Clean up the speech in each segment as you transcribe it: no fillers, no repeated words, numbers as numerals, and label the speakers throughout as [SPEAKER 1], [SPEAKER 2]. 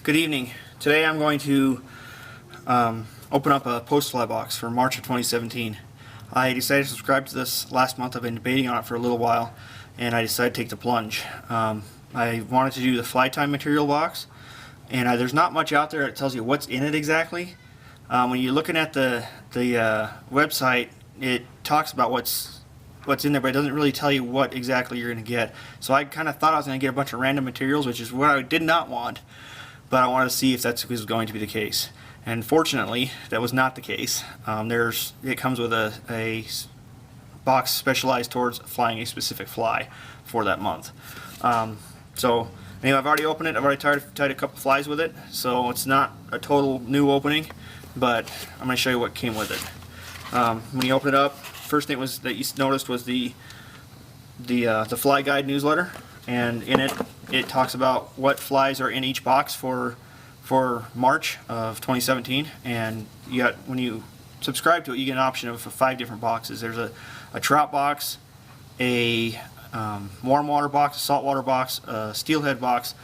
[SPEAKER 1] Good evening. Today I'm going to open up a PostFly box for March of 2017. I decided to subscribe to this last month. I've been debating on it for a little while, and I decided to take the plunge. I wanted to do the fly tying material box, and there's not much out there that tells you what's in it exactly. When you're looking at the website, it talks about what's in there, but it doesn't really tell you what exactly you're going to get. So I kind of thought I was going to get a bunch of random materials, which is what I did not want, but I wanted to see if that was going to be the case. And fortunately, that was not the case. It comes with a box specialized towards flying a specific fly for that month. So anyway, I've already opened it. I've already tied a couple flies with it, so it's not a total new opening, but I'm going to show you what came with it. When you open it up, first thing that you noticed was the fly guide newsletter, and in it talks about what flies are in each box for March of 2017. And when you subscribe to it, you get an option of 5 different boxes. There's a trout box, a warm water box, a saltwater box, a steelhead box,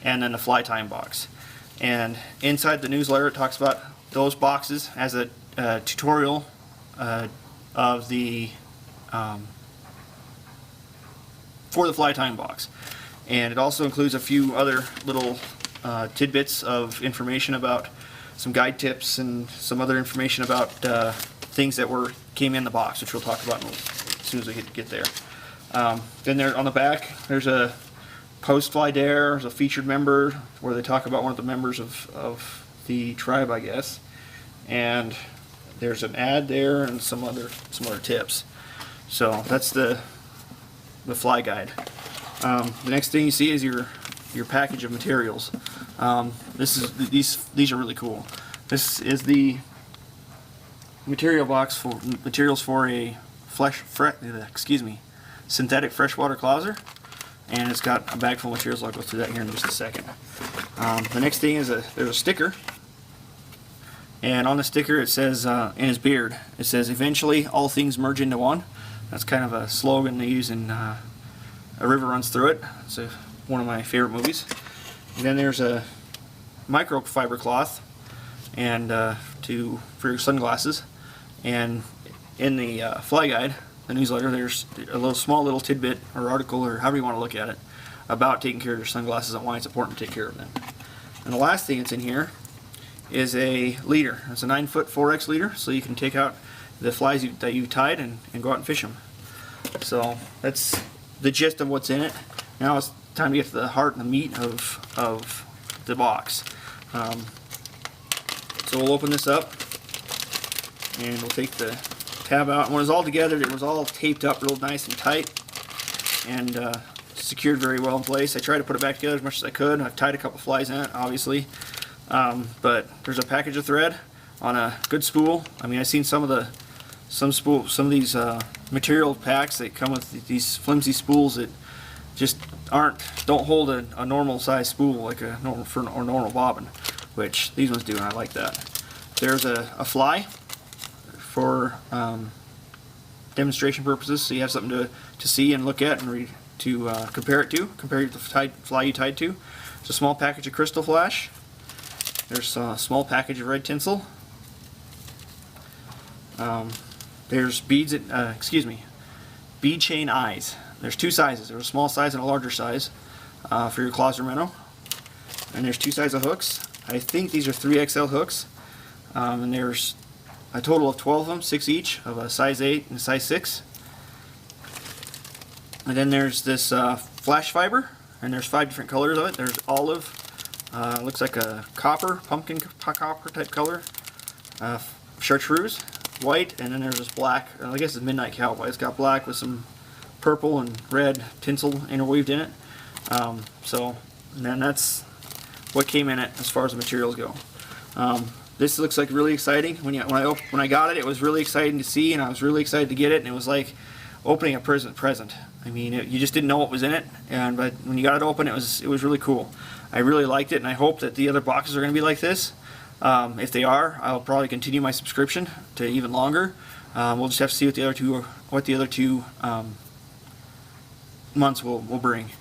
[SPEAKER 1] and then a fly tying box. And inside the newsletter, it talks about those boxes as a tutorial of the for the fly tying box, and it also includes a few other little tidbits of information about some guide tips and some other information about things that came in the box, which we'll talk about as soon as we get there. Then there on the back, there's a PostFly Dare, there's a featured member where they talk about one of the members of the tribe, I guess, and there's an ad there and some other tips. So that's the fly guide. The next thing you see is your package of materials. These are really cool. This is the material box for materials for a synthetic freshwater clouser, and it's got a bag full of materials. I'll go through that here in just a second. The next thing is there's a sticker, and on the sticker it says, in his beard, it says, "Eventually all things merge into one." That's kind of a slogan they use in A River Runs Through It. It's one of my favorite movies. And then there's a microfiber cloth and for your sunglasses. And in the fly guide, the newsletter, there's a small little tidbit or article, or however you want to look at it, about taking care of your sunglasses and why it's important to take care of them. And the last thing that's in here is a leader. It's a 9-foot 4X leader, so you can take out the flies that you tied and go out and fish them. So that's the gist of what's in it. Now it's time to get to the heart and the meat of the box. So we'll open this up and we'll take the tab out. And when it was all together, it was all taped up real nice and tight and secured very well in place. I tried to put it back together as much as I could. I've tied a couple flies in it, obviously, but there's a package of thread on a good spool. I mean, I've seen some of these material packs that come with these flimsy spools that just don't hold a normal size spool like a normal bobbin, which these ones do, and I like that. There's a fly for demonstration purposes, so you have something to see and look at and compare the fly you tied to. There's a small package of crystal flash. There's a small package of red tinsel. There's bead chain eyes. There's 2 sizes. There's a small size and a larger size for your clouser minnow. And there's 2 sizes of hooks. I think these are 3XL hooks. And there's a total of 12 of them, 6 each, of a size 8 and a size 6. And then there's this flash fiber, and there's 5 different colors of it. There's olive, looks like a pumpkin copper type color, chartreuse, white, and then there's this black, I guess it's Midnight Cowboy. It's got black with some purple and red tinsel interweaved in it. So then that's what came in it as far as the materials go. This looks like really exciting. When I got it, it was really exciting to see, and I was really excited to get it, and it was like opening a present. I mean, you just didn't know what was in it, but when you got it open, it was really cool. I really liked it, and I hope that the other boxes are going to be like this. If they are, I'll probably continue my subscription to even longer. We'll just have to see what the other two months will bring,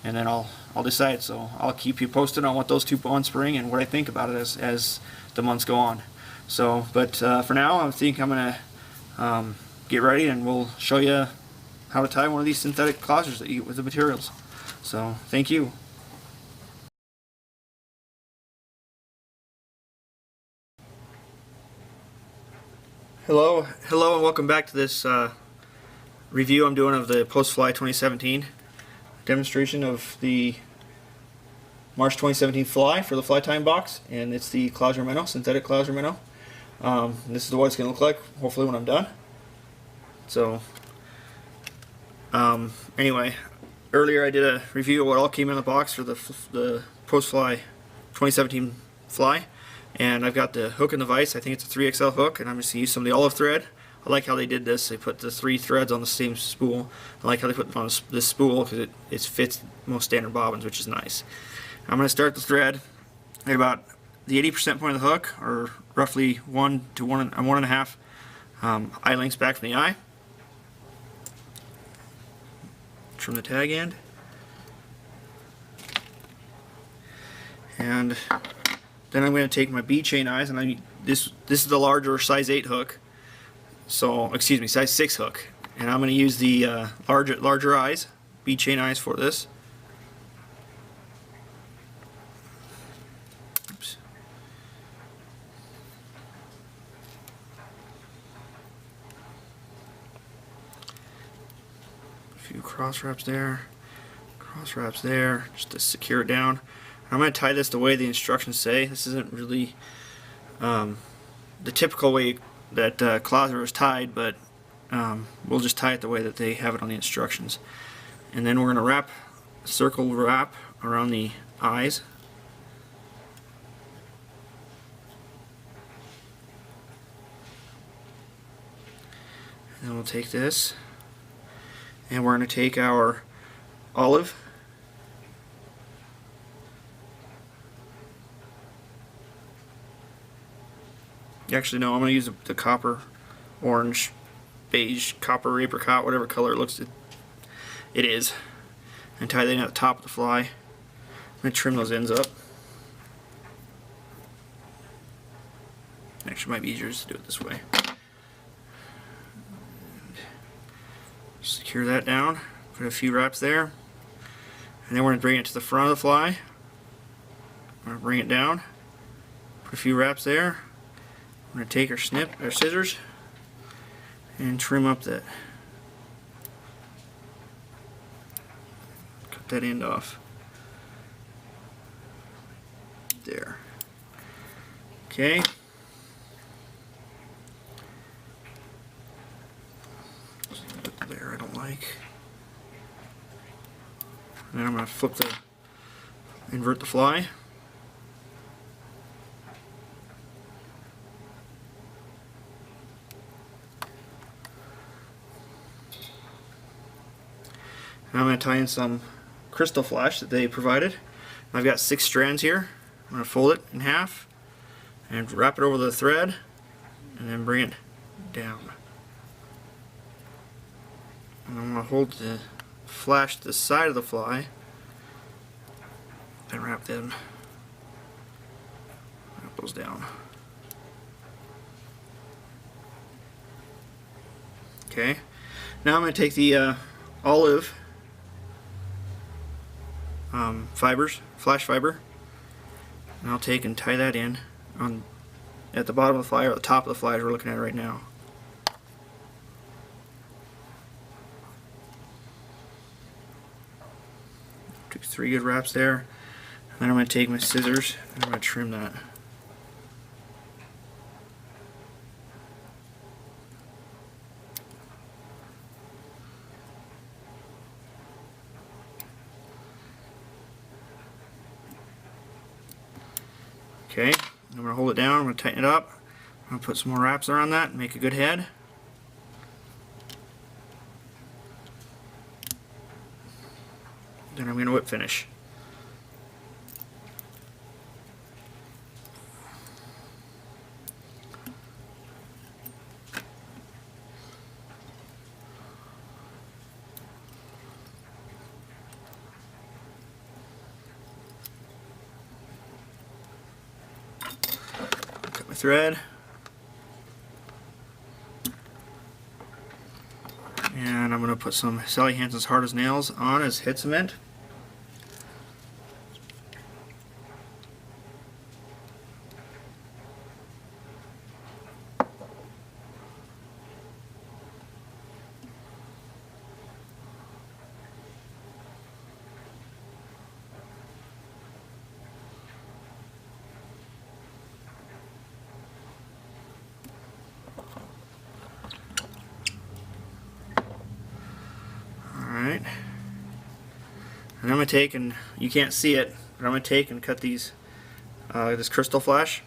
[SPEAKER 1] and then I'll I'll decide. So I'll keep you posted on what those 2 months bring and what I think about it as the months go on. So, but for now, I think I'm gonna get ready and we'll show you how to tie one of these synthetic clousers that you get with the materials. So, thank you. Hello, and welcome back to this review I'm doing of the PostFly 2017 demonstration of the March 2017 fly for the fly tying box, and it's the clouser minnow, synthetic clouser minnow. This is what it's going to look like, hopefully, when I'm done. So, anyway, earlier I did a review of what all came in the box for the PostFly 2017 fly, and I've got the hook and the vise. I think it's a 3XL hook, and I'm just going to use some of the olive thread. I like how they did this. They put the 3 threads on the same spool. I like how they put them on this spool because it fits most standard bobbins, which is nice. I'm going to start the thread at about the 80% point of the hook, or roughly 1 to 1.5 eye lengths back from the eye. Trim the tag end. And then I'm going to take my bead chain eyes, and this is the larger size 8 hook. So, excuse me, size 6 hook. And I'm going to use the larger eyes, bead chain eyes for this. Oops. A few cross wraps there, just to secure it down. I'm going to tie this the way the instructions say. This isn't really the typical way that clouser is tied, but we'll just tie it the way that they have it on the instructions. And then we're going to wrap a circle wrap around the eyes. And then we'll take this, and we're going to take our olive, actually no, I'm going to use the copper, orange, beige, copper, apricot, whatever color it is, and tie that in at the top of the fly. I'm going to trim those ends up. Actually, it might be easier to do it this way. Secure that down, put a few wraps there, and then we're going to bring it to the front of the fly. We're going to bring it down, put a few wraps there. We're going to take our scissors and trim up that. Cut that end off. There. Okay. There, I don't like. And then I'm going to invert the fly. I'm going to tie in some crystal flash that they provided. I've got 6 strands here. I'm going to fold it in half and wrap it over the thread and then bring it down. And I'm going to hold the flash to the side of the fly and wrap those down. Okay, now I'm going to take the olive flash fiber, and I'll take and tie that in at the bottom of the fly, or the top of the fly as we're looking at it right now. Took 3 good wraps there, and then I'm going to take my scissors and I'm going to trim that. Okay, I'm going to hold it down, I'm going to tighten it up, I'm going to put some more wraps around that and make a good head. Then I'm going to whip finish. thread. And I'm going to put some Sally Hansen's Hard as Nails on as head cement. Alright, and I'm going to take, and you can't see it, but I'm going to take and cut these, this crystal flash.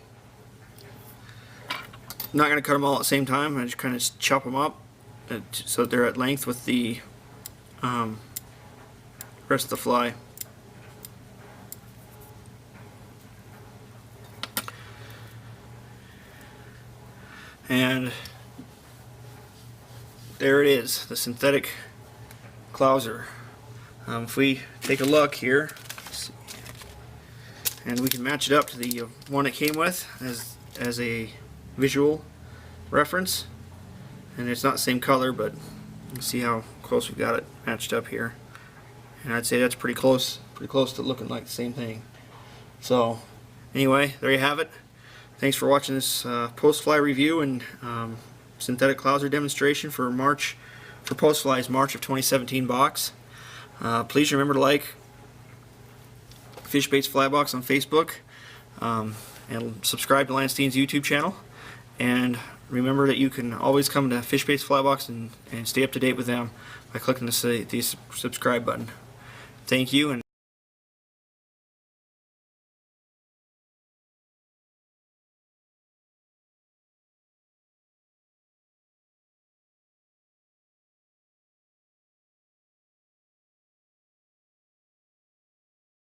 [SPEAKER 1] I'm not going to cut them all at the same time. I just kind of chop them up so that they're at length with the rest of the fly. And there it is, the synthetic clouser. If we take a look here, and we can match it up to the one it came with as a visual reference, and it's not the same color, but you can see how close we've got it matched up here, and I'd say that's pretty close to looking like the same thing. So anyway, there you have it. Thanks for watching this PostFly review and synthetic clouser demonstration for PostFly's March of 2017 box. Please remember to like Fishbait's Fly Box on Facebook, and subscribe to Lance Dean's YouTube channel. And remember that you can always come to Fishbait's Fly Box and stay up to date with them by clicking the subscribe button. Thank you. And